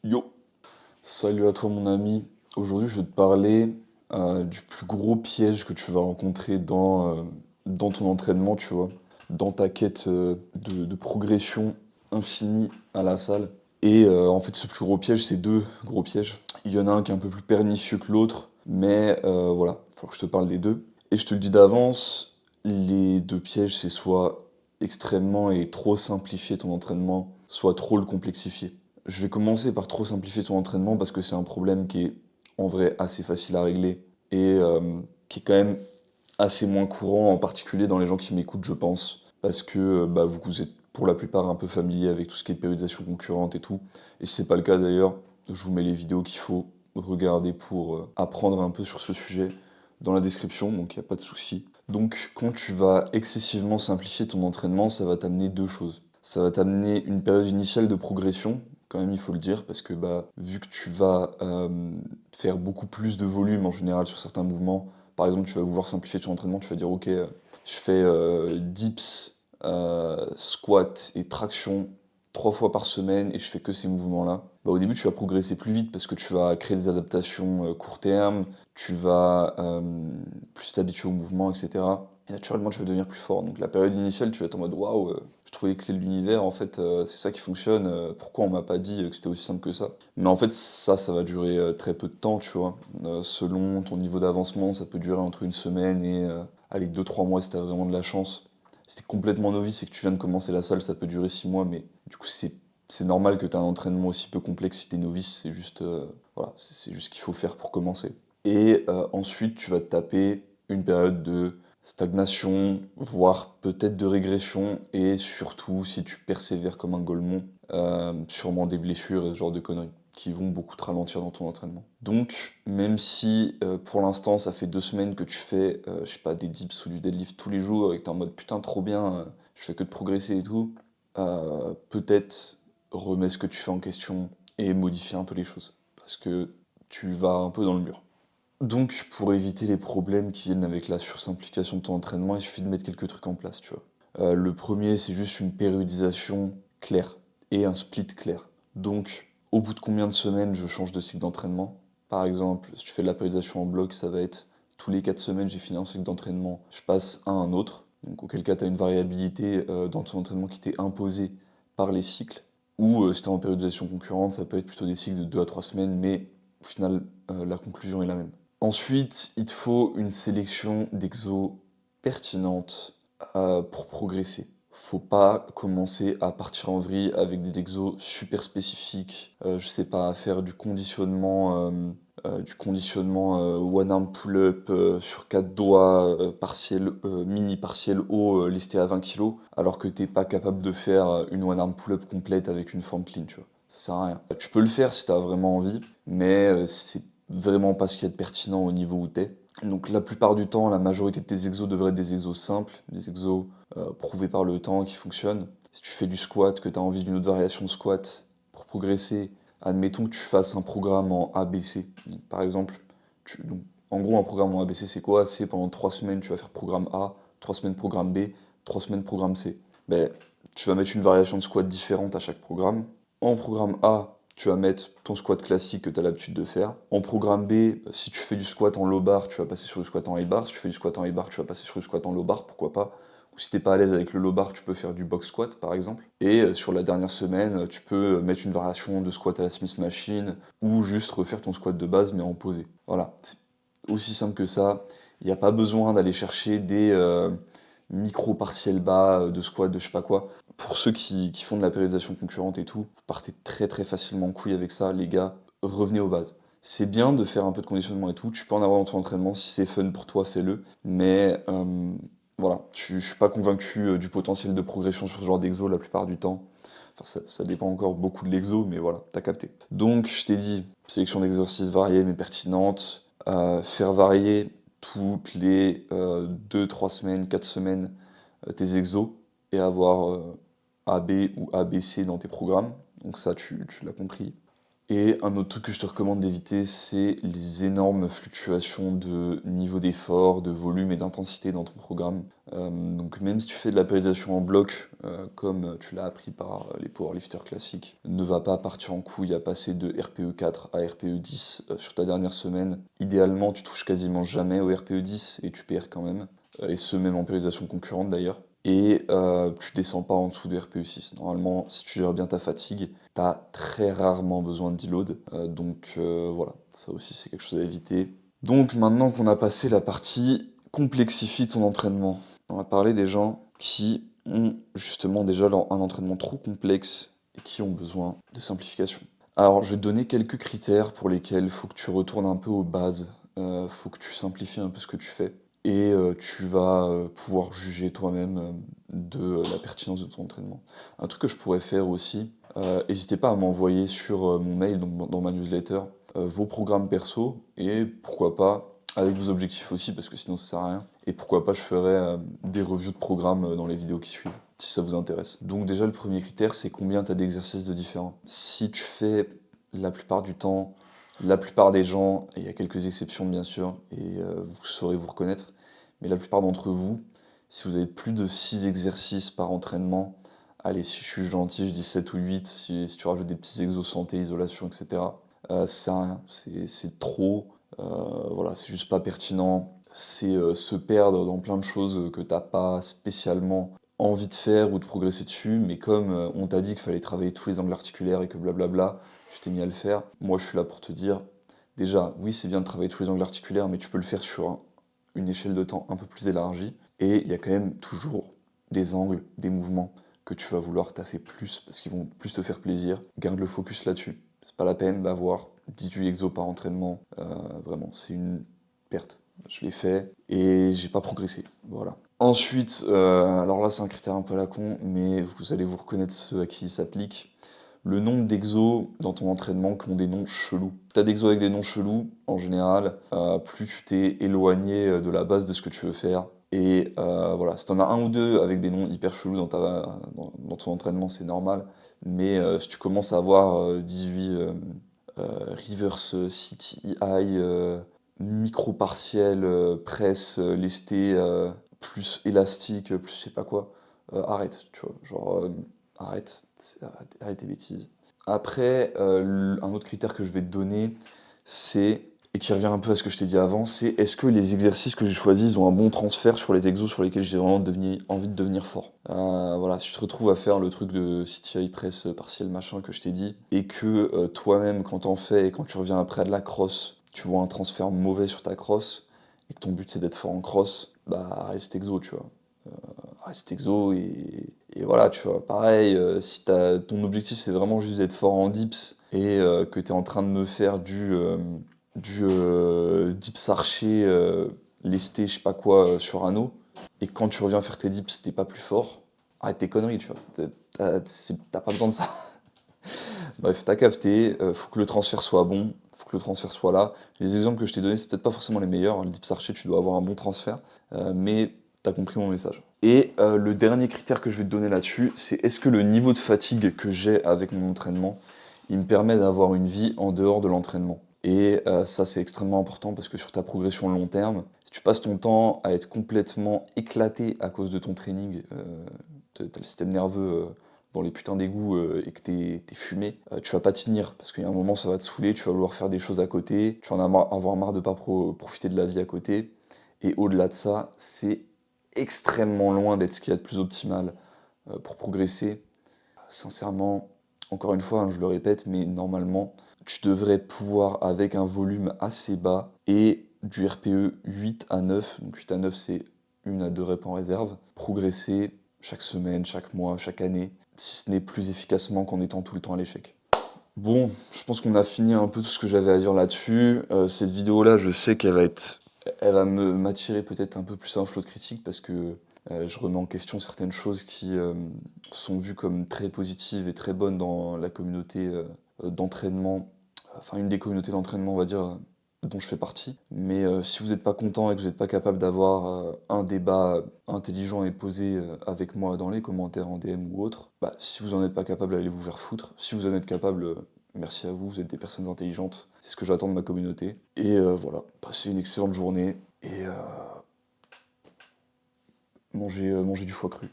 Yo, salut à toi mon ami. Aujourd'hui je vais te parler du plus gros piège que tu vas rencontrer dans ton entraînement, tu vois, dans ta quête de progression infinie à la salle. Et en fait ce plus gros piège, c'est deux gros pièges. Il y en a un qui est un peu plus pernicieux que l'autre, mais voilà, il faut que je te parle des deux. Et je te le dis d'avance, les deux pièges, c'est soit extrêmement et trop simplifier ton entraînement, soit trop le complexifier. Je vais commencer par trop simplifier ton entraînement parce que c'est un problème qui est en vrai assez facile à régler et qui est quand même assez moins courant, en particulier dans les gens qui m'écoutent, je pense, parce que bah, vous êtes pour la plupart un peu familier avec tout ce qui est périodisation concurrente et tout. Et si c'est pas le cas d'ailleurs, je vous mets les vidéos qu'il faut regarder pour apprendre un peu sur ce sujet dans la description, donc il n'y a pas de souci. Donc quand tu vas excessivement simplifier ton entraînement, ça va t'amener deux choses. Ça va t'amener une période initiale de progression, quand même il faut le dire, parce que bah, vu que tu vas faire beaucoup plus de volume en général sur certains mouvements, par exemple tu vas vouloir simplifier ton entraînement, tu vas dire ok, je fais dips, squat et traction 3 fois par semaine et je fais que ces mouvements-là. Bah, au début tu vas progresser plus vite parce que tu vas créer des adaptations court terme, tu vas plus t'habituer au mouvement, etc. Et naturellement, tu vas devenir plus fort. Donc la période initiale, tu vas être en mode waouh, je trouvais les clés de l'univers, en fait, c'est ça qui fonctionne. Pourquoi on m'a pas dit que c'était aussi simple que ça? Mais en fait, ça va durer très peu de temps, tu vois. Selon ton niveau d'avancement, ça peut durer entre une semaine et allez, 2-3 mois si t'as vraiment de la chance. Si t'es complètement novice et que tu viens de commencer la salle, ça peut durer 6 mois, mais du coup, c'est normal que tu aies un entraînement aussi peu complexe si t'es novice. C'est juste, voilà, c'est juste ce qu'il faut faire pour commencer. Et ensuite, tu vas te taper une période de stagnation, voire peut-être de régression, et surtout, si tu persévères comme un golemon, sûrement des blessures et ce genre de conneries qui vont beaucoup te ralentir dans ton entraînement. Donc, même si pour l'instant ça fait 2 semaines que tu fais, je sais pas, des dips ou du deadlift tous les jours et que t'es en mode putain trop bien, je fais que de progresser et tout, peut-être remets ce que tu fais en question et modifie un peu les choses. Parce que tu vas un peu dans le mur. Donc, pour éviter les problèmes qui viennent avec la sursimplification de ton entraînement, il suffit de mettre quelques trucs en place, tu vois. Le premier, c'est juste une périodisation claire et un split clair. Donc, au bout de combien de semaines je change de cycle d'entraînement? Par exemple, si tu fais de la périodisation en bloc, ça va être tous les 4 semaines, j'ai fini un cycle d'entraînement, je passe à un autre. Donc, auquel cas, tu as une variabilité dans ton entraînement qui t'est imposée par les cycles. Ou si tu es en périodisation concurrente, ça peut être plutôt des cycles de 2 à 3 semaines, mais au final, la conclusion est la même. Ensuite, il te faut une sélection d'exos pertinente pour progresser. Faut pas commencer à partir en vrille avec des exos super spécifiques. Je sais pas, à faire du conditionnement one arm pull-up sur 4 doigts, partiel, mini partiel haut listé à 20 kilos, alors que t'es pas capable de faire une one arm pull-up complète avec une forme clean, tu vois. Ça sert à rien. Tu peux le faire si t'as vraiment envie, mais c'est vraiment pas ce qu'il y a de pertinent au niveau où t'es. Donc la plupart du temps, la majorité de tes exos devraient être des exos simples, des exos prouvés par le temps, qui fonctionnent. Si tu fais du squat, que tu as envie d'une autre variation de squat pour progresser, admettons que tu fasses un programme en ABC. Donc, par exemple, donc, en gros un programme en ABC c'est quoi? C'est pendant 3 semaines tu vas faire programme A, 3 semaines programme B, 3 semaines programme C. Ben, tu vas mettre une variation de squat différente à chaque programme. En programme A, tu vas mettre ton squat classique que tu as l'habitude de faire. En programme B, si tu fais du squat en low bar, tu vas passer sur le squat en high bar. Si tu fais du squat en high bar, tu vas passer sur le squat en low bar, pourquoi pas. Ou si t'es pas à l'aise avec le low bar, tu peux faire du box squat par exemple. Et sur la dernière semaine, tu peux mettre une variation de squat à la Smith Machine ou juste refaire ton squat de base mais en posé. Voilà, c'est aussi simple que ça. Il n'y a pas besoin d'aller chercher des micro-partiels bas de squat de je sais pas quoi. Pour ceux qui font de la périodisation concurrente et tout, vous partez très très facilement en couille avec ça, les gars, revenez aux bases. C'est bien de faire un peu de conditionnement et tout, tu peux en avoir dans ton entraînement, si c'est fun pour toi, fais-le. Mais voilà, je suis pas convaincu du potentiel de progression sur ce genre d'exo la plupart du temps. Enfin, ça dépend encore beaucoup de l'exo, mais voilà, t'as capté. Donc, je t'ai dit, sélection d'exercices variées mais pertinentes, faire varier toutes les 2-3 semaines, 4 semaines tes exos et avoir AB ou ABC dans tes programmes. Donc ça, tu l'as compris. Et un autre truc que je te recommande d'éviter, c'est les énormes fluctuations de niveau d'effort, de volume et d'intensité dans ton programme. Donc même si tu fais de la périodisation en bloc, comme tu l'as appris par les powerlifters classiques, ne va pas partir en couille à passer de RPE 4 à RPE 10 sur ta dernière semaine. Idéalement, tu touches quasiment jamais au RPE 10 et tu perds quand même, et ce même en périodisation concurrente d'ailleurs. Et tu descends pas en dessous de RPE 6. Normalement, si tu gères bien ta fatigue, tu as très rarement besoin de deload. Donc voilà, ça aussi c'est quelque chose à éviter. Donc maintenant qu'on a passé la partie complexifie ton entraînement, on va parler des gens qui ont justement déjà un entraînement trop complexe et qui ont besoin de simplification. Alors je vais te donner quelques critères pour lesquels il faut que tu retournes un peu aux bases, faut que tu simplifies un peu ce que tu fais. Et tu vas pouvoir juger toi-même de la pertinence de ton entraînement. Un truc que je pourrais faire aussi, n'hésitez pas à m'envoyer sur mon mail, donc dans ma newsletter, vos programmes perso, et pourquoi pas, avec vos objectifs aussi, parce que sinon ça sert à rien, et pourquoi pas je ferai des reviews de programmes dans les vidéos qui suivent, si ça vous intéresse. Donc déjà le premier critère, c'est combien tu as d'exercices de différents. Si tu fais la plupart du temps, la plupart des gens, et il y a quelques exceptions bien sûr, et vous saurez vous reconnaître, mais la plupart d'entre vous, si vous avez plus de 6 exercices par entraînement, allez, si je suis gentil, je dis 7 ou 8, si tu rajoutes des petits exos santé, isolation, etc., ça sert à rien, c'est trop, voilà, c'est juste pas pertinent, c'est se perdre dans plein de choses que t'as pas spécialement envie de faire ou de progresser dessus, mais comme on t'a dit qu'il fallait travailler tous les angles articulaires et que blablabla, tu t'es mis à le faire, moi je suis là pour te dire, déjà, oui c'est bien de travailler tous les angles articulaires, mais tu peux le faire sur une échelle de temps un peu plus élargie, et il y a quand même toujours des angles, des mouvements que tu vas vouloir taffer plus, parce qu'ils vont plus te faire plaisir. Garde le focus là-dessus. C'est pas la peine d'avoir 18 exos par entraînement, vraiment, c'est une perte. Je l'ai fait, et j'ai pas progressé, voilà. Ensuite, alors là c'est un critère un peu à la con, mais vous allez vous reconnaître ceux à qui il s'applique. Le nombre d'exos dans ton entraînement qui ont des noms chelous. T'as d'exos avec des noms chelous, en général, plus tu t'es éloigné de la base de ce que tu veux faire. Et voilà, si t'en as un ou deux avec des noms hyper chelous dans ton entraînement, c'est normal. Mais si tu commences à avoir 18 reverse city high, micro partiel, presse, lesté, plus élastique, plus je sais pas quoi, arrête, tu vois. Genre, arrête, arrête tes bêtises. Après, un autre critère que je vais te donner, c'est, et qui revient un peu à ce que je t'ai dit avant, c'est est-ce que les exercices que j'ai choisis, ils ont un bon transfert sur les exos sur lesquels j'ai vraiment envie de devenir fort. Voilà, si tu te retrouves à faire le truc de city high press partiel machin que je t'ai dit, et que toi-même, quand t'en fais et quand tu reviens après à de la crosse, tu vois un transfert mauvais sur ta crosse, et que ton but c'est d'être fort en crosse, bah reste exo, tu vois. Reste exo et voilà, tu vois. Pareil, si ton objectif c'est vraiment juste d'être fort en dips et que tu es en train de me faire du dips archer, lesté, je sais pas quoi, sur anneau, et quand tu reviens faire tes dips, t'es pas plus fort, arrête tes conneries, tu vois. T'as pas besoin de ça. Bref, t'as capté, faut que le transfert soit bon, faut que le transfert soit là. Les exemples que je t'ai donnés, c'est peut-être pas forcément les meilleurs. Le dips archer, tu dois avoir un bon transfert, mais t'as compris mon message. Et le dernier critère que je vais te donner là-dessus, c'est est-ce que le niveau de fatigue que j'ai avec mon entraînement, il me permet d'avoir une vie en dehors de l'entraînement. Et ça, c'est extrêmement important parce que sur ta progression long terme, si tu passes ton temps à être complètement éclaté à cause de ton training, t'as le système nerveux dans les putains d'égouts et que t'es fumé, tu vas pas tenir parce qu'il y a un moment ça va te saouler, tu vas vouloir faire des choses à côté, tu vas en avoir marre de pas profiter de la vie à côté. Et au-delà de ça, c'est extrêmement loin d'être ce qu'il y a de plus optimal pour progresser. Sincèrement, encore une fois, hein, je le répète, mais normalement, tu devrais pouvoir, avec un volume assez bas et du RPE 8 à 9, donc 8 à 9 c'est 1 à 2 reps en réserve, progresser chaque semaine, chaque mois, chaque année, si ce n'est plus efficacement qu'en étant tout le temps à l'échec. Bon, je pense qu'on a fini un peu tout ce que j'avais à dire là-dessus. Cette vidéo-là, je sais elle va m'attirer peut-être un peu plus un flot de critiques parce que je remets en question certaines choses qui sont vues comme très positives et très bonnes dans la communauté d'entraînement, enfin une des communautés d'entraînement, on va dire, dont je fais partie. Mais si vous n'êtes pas content et que vous n'êtes pas capable d'avoir un débat intelligent et posé avec moi dans les commentaires en DM ou autre, bah si vous en êtes pas capable, allez vous faire foutre. Si vous en êtes capable, Merci à vous, vous êtes des personnes intelligentes. C'est ce que j'attends de ma communauté. Et voilà, passez une excellente journée et mangez du foie cru.